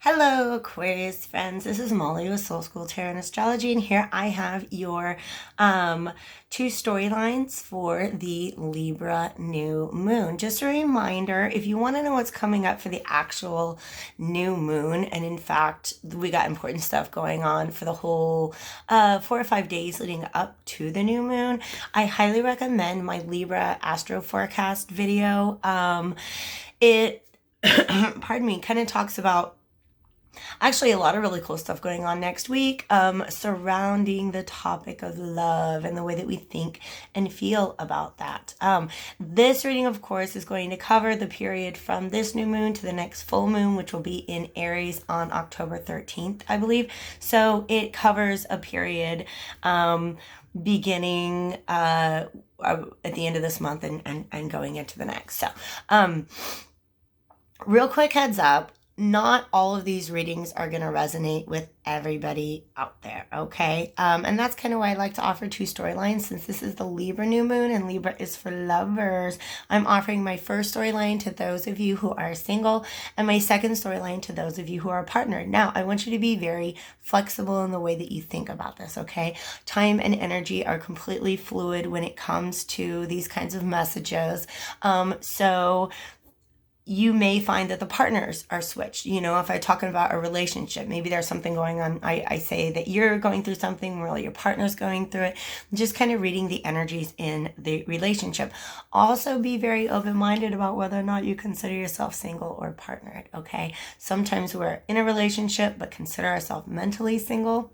Hello, Aquarius friends. This is Molly with Soul School Tarot and Astrology, and here I have your two storylines for the Libra new moon. Just a reminder, if you want to know what's coming up for the actual new moon, and in fact, we got important stuff going on for the whole 4 or 5 days leading up to the new moon, I highly recommend my Libra astro forecast video. It pardon me, kind of talks about actually a lot of really cool stuff going on next week surrounding the topic of love and the way that we think and feel about that. This reading, of course, is going to cover the period from this new moon to the next full moon, which will be in Aries on October 13th, I believe. So it covers a period beginning at the end of this month and going into the next. So real quick heads up, not all of these readings are going to resonate with everybody out there, okay? And that's kind of why I like to offer two storylines, since this is the Libra new moon and Libra is for lovers. I'm offering my first storyline to those of you who are single and my second storyline to those of you who are partnered. Now, I want you to be very flexible in the way that you think about this, okay? Time and energy are completely fluid when it comes to these kinds of messages. So you may find that the partners are switched. You know, if I'm talking about a relationship, maybe there's something going on. I say that you're going through something while your partner's going through it. Just kind of reading the energies in the relationship. Also be very open-minded about whether or not you consider yourself single or partnered, okay? Sometimes we're in a relationship but consider ourselves mentally single.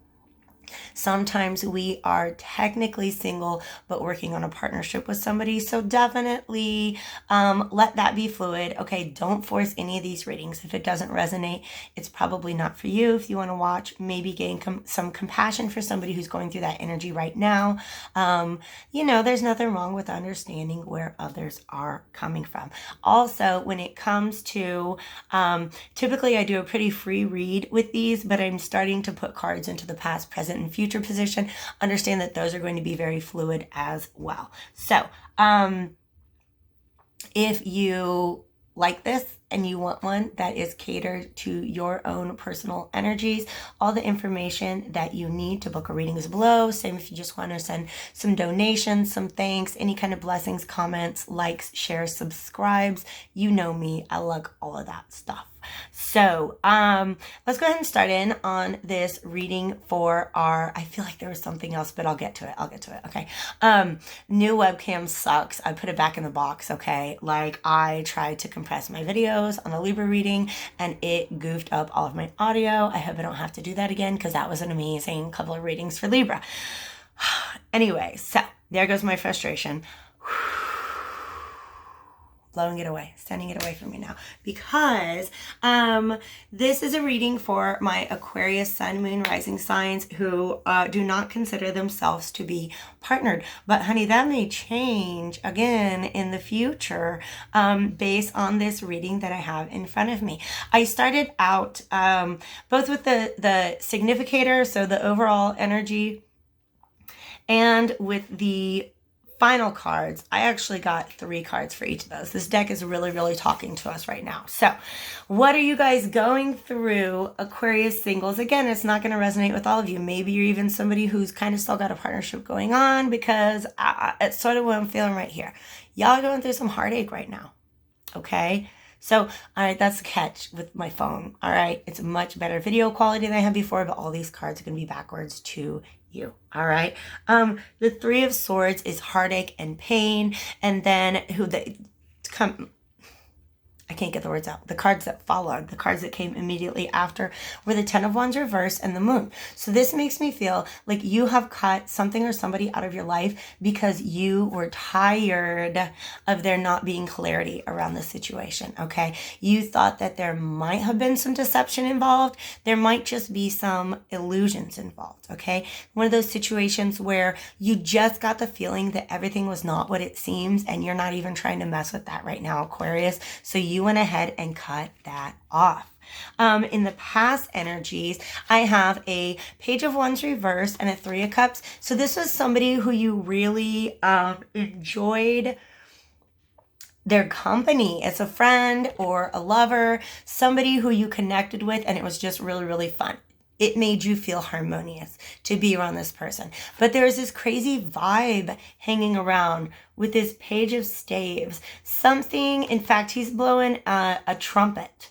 Sometimes we are technically single, but working on a partnership with somebody. So definitely let that be fluid. Okay, don't force any of these readings. If it doesn't resonate, it's probably not for you. If you want to watch, maybe gain some compassion for somebody who's going through that energy right now. You know, there's nothing wrong with understanding where others are coming from. Also, when it comes to, typically I do a pretty free read with these, but I'm starting to put cards into the past, present, and future position. Understand that those are going to be very fluid as well. So if you like this and you want one that is catered to your own personal energies, all the information that you need to book a reading is below. Same if you just want to send some donations, some thanks, any kind of blessings, comments, likes, shares, subscribes. You know me, I like all of that stuff. So let's go ahead and start in on this reading for our, I feel like there was something else, but I'll get to it. Okay. New webcam sucks. I put it back in the box. Okay. Like I tried to compress my videos on the Libra reading and it goofed up all of my audio. I hope I don't have to do that again, because that was an amazing couple of readings for Libra. Anyway, so there goes my frustration. Blowing it away, sending it away from me now, because this is a reading for my Aquarius sun, moon, rising signs who do not consider themselves to be partnered. But honey, that may change again in the future based on this reading that I have in front of me. I started out both with the significator, so the overall energy, and with the final cards. I actually got 3 cards for each of those. This deck is really, really talking to us right now. So what are you guys going through, Aquarius singles? Again, it's not going to resonate with all of you. Maybe you're even somebody who's kind of still got a partnership going on, because it's sort of what I'm feeling right here. Y'all are going through some heartache right now. Okay. So, all right, that's the catch with my phone. All right. It's a much better video quality than I had before, but all these cards are going to be backwards to you. All right. The 3 of Swords is heartache and pain. And then I can't get the words out. The cards that followed, the cards that came immediately after, were the 10 of Wands reversed and the Moon. So this makes me feel like you have cut something or somebody out of your life because you were tired of there not being clarity around the situation, okay? You thought that there might have been some deception involved. There might just be some illusions involved, okay? One of those situations where you just got the feeling that everything was not what it seems, and you're not even trying to mess with that right now, Aquarius. So you went ahead and cut that off. In the past energies, I have a Page of Wands reversed and a 3 of Cups. So this was somebody who you really enjoyed their company. It's a friend or a lover, somebody who you connected with, and it was just really, really fun. It made you feel harmonious to be around this person. But there's this crazy vibe hanging around with this page of staves. Something, in fact, he's blowing a trumpet.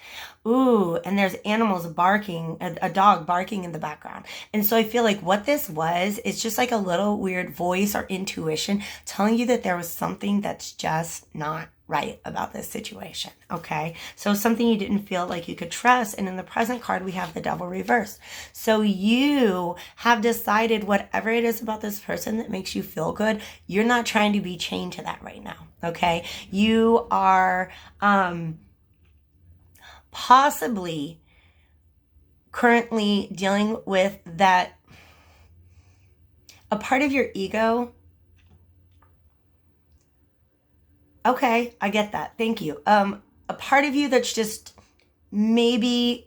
Ooh, and there's animals barking, a dog barking in the background. And so I feel like what this was is just like a little weird voice or intuition telling you that there was something that's just not right about this situation, okay? So something you didn't feel like you could trust. And in the present card, we have the devil reversed. So you have decided whatever it is about this person that makes you feel good, you're not trying to be chained to that right now, okay? You are possibly currently dealing with that, a part of your ego. Okay, I get that. Thank you. A part of you that's just maybe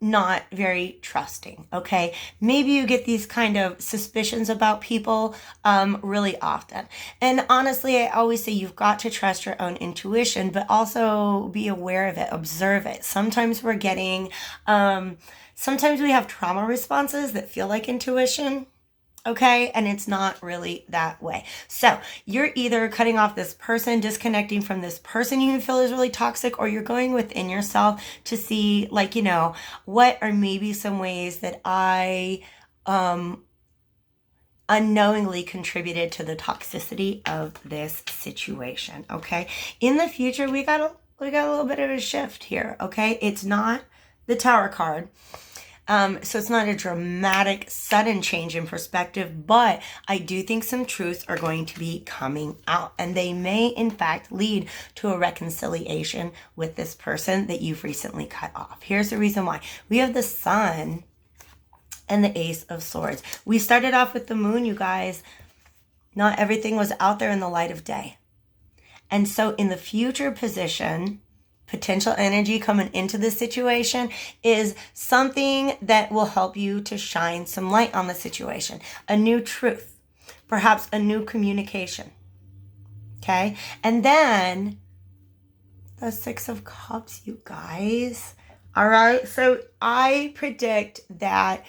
not very trusting, okay? Maybe you get these kind of suspicions about people really often. And honestly, I always say you've got to trust your own intuition, but also be aware of it, observe it. Sometimes we're getting, sometimes we have trauma responses that feel like intuition. Okay, and it's not really that way. So you're either cutting off this person, disconnecting from this person you feel is really toxic, or you're going within yourself to see, like, you know, what are maybe some ways that I unknowingly contributed to the toxicity of this situation. Okay, in the future, we got a little bit of a shift here. Okay, it's not the Tower card. So it's not a dramatic, sudden change in perspective, but I do think some truths are going to be coming out, and they may, in fact, lead to a reconciliation with this person that you've recently cut off. Here's the reason why. We have the Sun and the Ace of Swords. We started off with the Moon, you guys. Not everything was out there in the light of day. And so in the future position, potential energy coming into this situation is something that will help you to shine some light on the situation. A new truth, perhaps a new communication. Okay? And then the Six of Cups, you guys. All right? So I predict that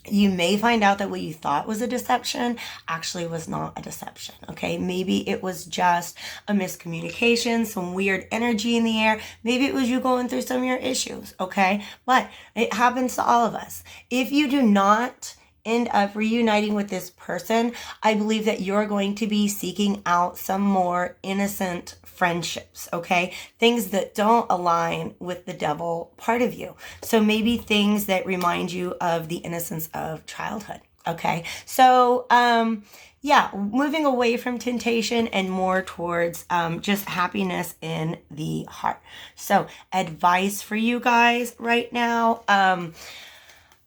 you may find out that what you thought was a deception actually was not a deception, okay? Maybe it was just a miscommunication, some weird energy in the air. Maybe it was you going through some of your issues, okay? But it happens to all of us. If you do not end up reuniting with this person, I believe that you're going to be seeking out some more innocent friendships, okay? Things that don't align with the devil part of you. So maybe things that remind you of the innocence of childhood, okay? So, yeah, moving away from temptation and more towards just happiness in the heart. So, advice for you guys right now.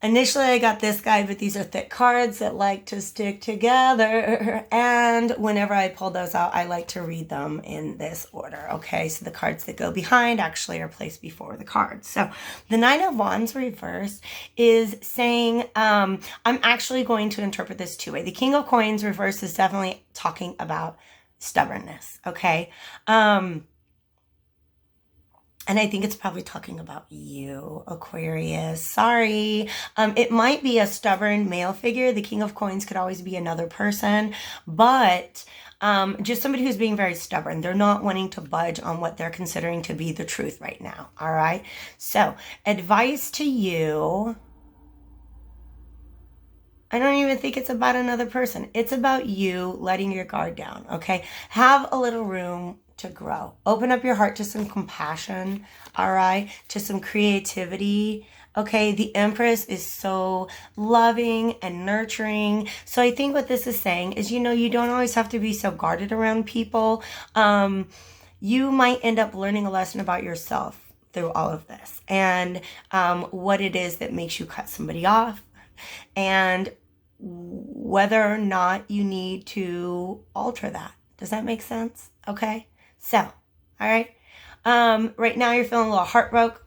Initially, I got this guy, but these are thick cards that like to stick together. And whenever I pull those out, I like to read them in this order. Okay, so the cards that go behind actually are placed before the cards. So the Nine of Wands reversed is saying, I'm actually going to interpret this two ways. The King of Coins reversed is definitely talking about stubbornness. Okay. And I think it's probably talking about you, Aquarius. Sorry. It might be a stubborn male figure. The King of Coins could always be another person, but just somebody who's being very stubborn. They're not wanting to budge on what they're considering to be the truth right now. All right. So advice to you. I don't even think it's about another person. It's about you letting your guard down. Okay. Have a little room to grow. Open up your heart to some compassion, all right, to some creativity. Okay, the Empress is so loving and nurturing. So I think what this is saying is, you know, you don't always have to be so guarded around people. You might end up learning a lesson about yourself through all of this, and what it is that makes you cut somebody off, and whether or not you need to alter that. Does that make sense? Okay. So, all right. Right now you're feeling a little heartbroken.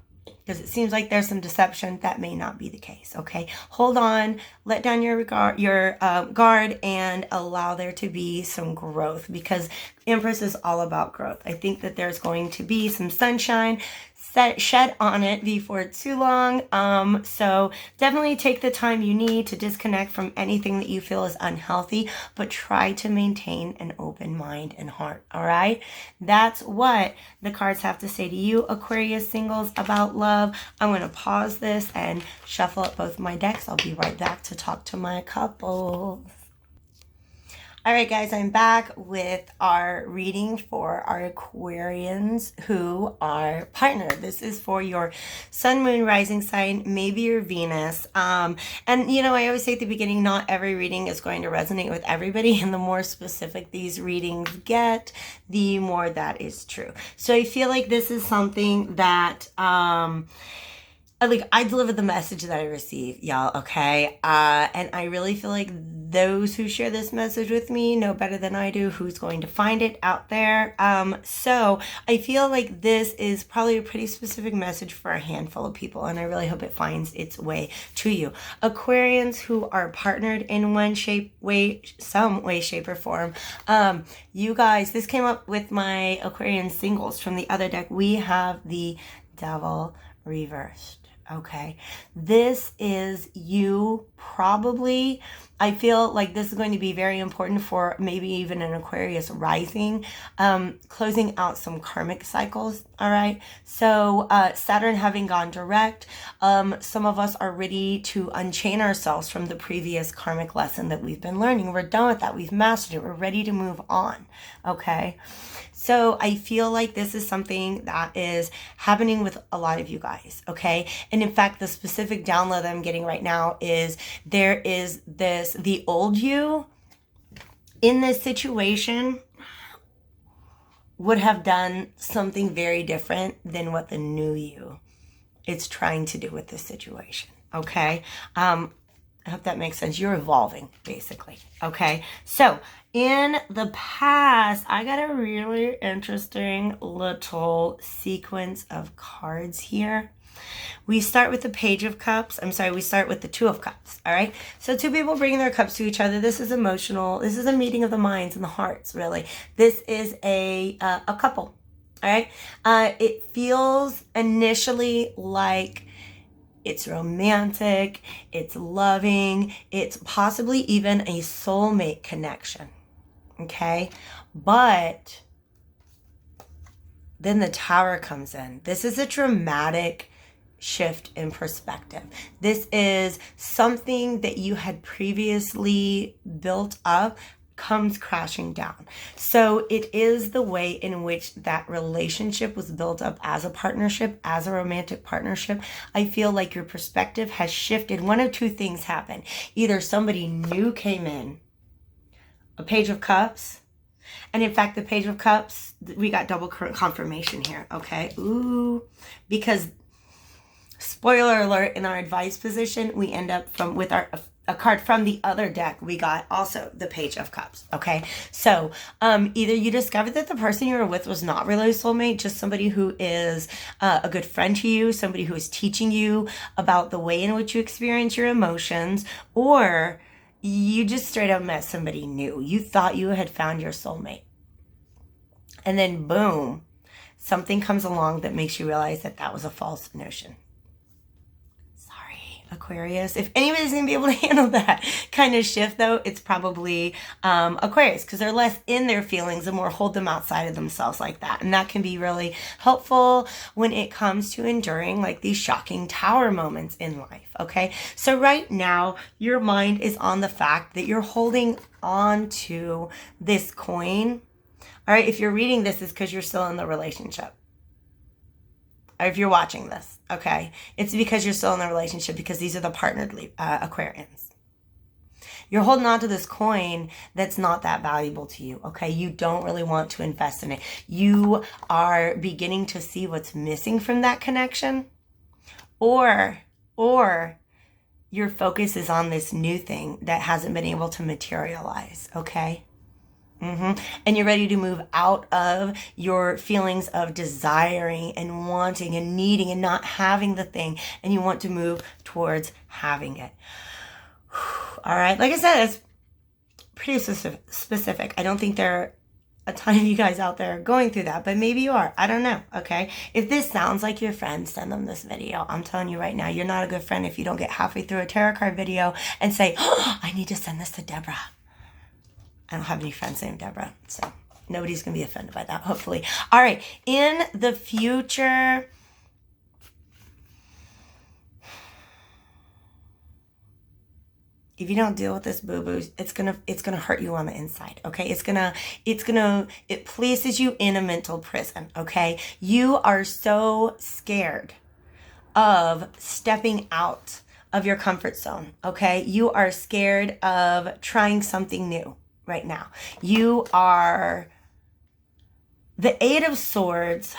because it seems like there's some deception. That may not be the case, okay? Hold on, let down your guard, and allow there to be some growth, because Empress is all about growth. I think that there's going to be some sunshine shed on it before too long. So definitely take the time you need to disconnect from anything that you feel is unhealthy, but try to maintain an open mind and heart. All right. That's what the cards have to say to you, Aquarius singles, about love. I'm going to pause this and shuffle up both my decks. I'll be right back to talk to my couples. All right, guys, I'm back with our reading for our Aquarians who are partnered. This is for your sun, moon, rising sign, maybe your Venus. And, you know, I always say at the beginning, not every reading is going to resonate with everybody. And the more specific these readings get, the more that is true. So I feel like this is something that... I deliver the message that I receive, y'all, okay? And I really feel like those who share this message with me know better than I do who's going to find it out there. So I feel like this is probably a pretty specific message for a handful of people, and I really hope it finds its way to you. Aquarians who are partnered in some way, shape, or form. You guys, this came up with my Aquarian singles from the other deck. We have the Devil reversed. Okay, this is you probably. I feel like this is going to be very important for maybe even an Aquarius rising, closing out some karmic cycles. All right, so Saturn having gone direct, some of us are ready to unchain ourselves from the previous karmic lesson that we've been learning. We're done with that. We've mastered it. We're ready to move on. Okay. So I feel like this is something that is happening with a lot of you guys, okay? And in fact, the specific download that I'm getting right now is there is the old you in this situation would have done something very different than what the new you is trying to do with this situation, okay? I hope that makes sense. You're evolving, basically, okay? So in the past, I got a really interesting little sequence of cards here. We start with the Page of Cups. We start with the Two of Cups, all right? So two people bringing their cups to each other. This is emotional. This is a meeting of the minds and the hearts, really. This is a couple, all right? It feels initially like it's romantic, it's loving, it's possibly even a soulmate connection, okay? But then the Tower comes in. This is a dramatic shift in perspective. This is something that you had previously built up comes crashing down. So it is the way in which that relationship was built up as a partnership, as a romantic partnership. I feel like your perspective has shifted. One of two things happened. Either somebody new came in, a Page of Cups, and in fact, the Page of Cups, we got double confirmation here, okay? Ooh, because spoiler alert, in our advice position, we end up with a card from the other deck. We got also the Page of Cups, okay? So either you discovered that the person you were with was not really a soulmate, just somebody who is a good friend to you, somebody who is teaching you about the way in which you experience your emotions, or you just straight up met somebody new. You thought you had found your soulmate. And then boom, something comes along that makes you realize that that was a false notion. Aquarius. If anybody's going to be able to handle that kind of shift, though, it's probably Aquarius, because they're less in their feelings and more hold them outside of themselves like that. And that can be really helpful when it comes to enduring like these shocking Tower moments in life, okay? So right now, your mind is on the fact that you're holding on to this coin. All right, if you're reading this, it's because you're still in the relationship. Or if you're watching this, okay, it's because you're still in the relationship, because these are the partnered Aquarians. You're holding on to this coin that's not that valuable to you, okay? You don't really want to invest in it. You are beginning to see what's missing from that connection, or your focus is on this new thing that hasn't been able to materialize, okay? And you're ready to move out of your feelings of desiring and wanting and needing and not having the thing. And you want to move towards having it. All right. Like I said, it's pretty specific. I don't think there are a ton of you guys out there going through that, but maybe you are. I don't know. Okay. If this sounds like your friend, send them this video. I'm telling you right now, you're not a good friend if you don't get halfway through a tarot card video and say, oh, I need to send this to Deborah. I don't have any friends named Deborah, so nobody's going to be offended by that, hopefully. All right. In the future, if you don't deal with this boo-boo, it's gonna hurt you on the inside, okay? It places you in a mental prison, okay? You are so scared of stepping out of your comfort zone, okay? You are scared of trying something new right now. You are the Eight of Swords.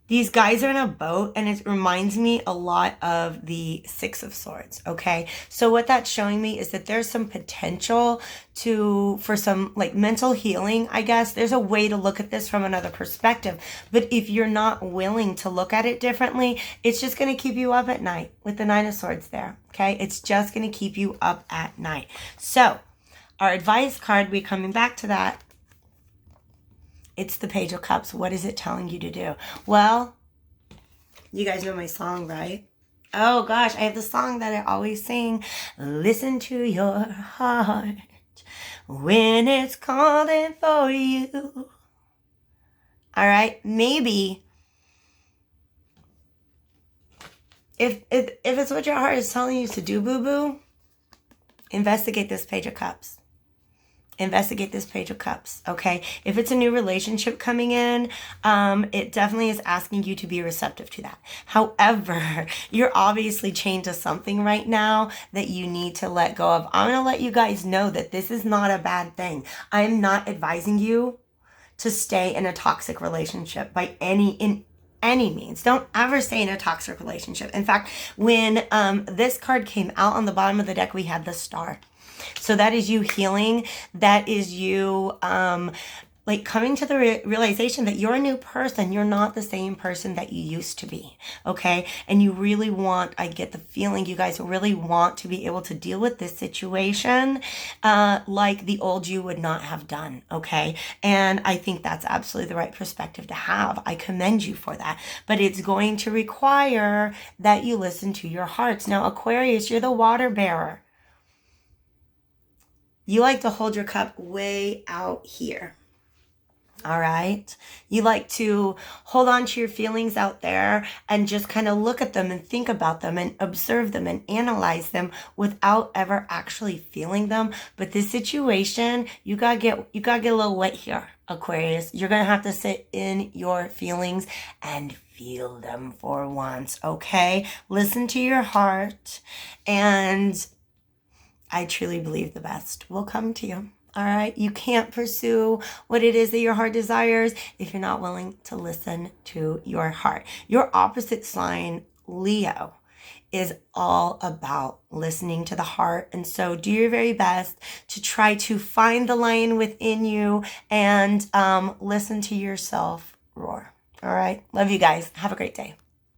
These guys are in a boat, and it reminds me a lot of the Six of Swords, okay? So what that's showing me is that there's some potential for some like mental healing, I guess. There's a way to look at this from another perspective. But if you're not willing to look at it differently, it's just going to keep you up at night with the Nine of Swords there, okay? It's just going to keep you up at night. So our advice card, we're coming back to that. It's the Page of Cups. What is it telling you to do? Well, you guys know my song, right? Oh gosh, I have the song that I always sing. Listen to your heart when it's calling for you. All right, maybe if it's what your heart is telling you to do, boo-boo, investigate this Page of Cups. Investigate this Page of Cups, okay? If it's a new relationship coming in, it definitely is asking you to be receptive to that. However, you're obviously chained to something right now that you need to let go of. I'm going to let you guys know that this is not a bad thing. I'm not advising you to stay in a toxic relationship in any means. Don't ever stay in a toxic relationship. In fact, when this card came out on the bottom of the deck, we had the Star. So that is you healing. That is you like coming to the realization that you're a new person. You're not the same person that you used to be, okay? And you really want, I get the feeling you guys really want to be able to deal with this situation like the old you would not have done, okay? And I think that's absolutely the right perspective to have. I commend you for that. But it's going to require that you listen to your hearts. Now, Aquarius, you're the water bearer. You like to hold your cup way out here. All right. You like to hold on to your feelings out there and just kind of look at them and think about them and observe them and analyze them without ever actually feeling them. But this situation, you gotta get a little wet here, Aquarius. You're gonna have to sit in your feelings and feel them for once. Okay. Listen to your heart, and I truly believe the best will come to you. All right. You can't pursue what it is that your heart desires if you're not willing to listen to your heart. Your opposite sign, Leo, is all about listening to the heart. And so do your very best to try to find the lion within you and listen to yourself roar. All right. Love you guys. Have a great day.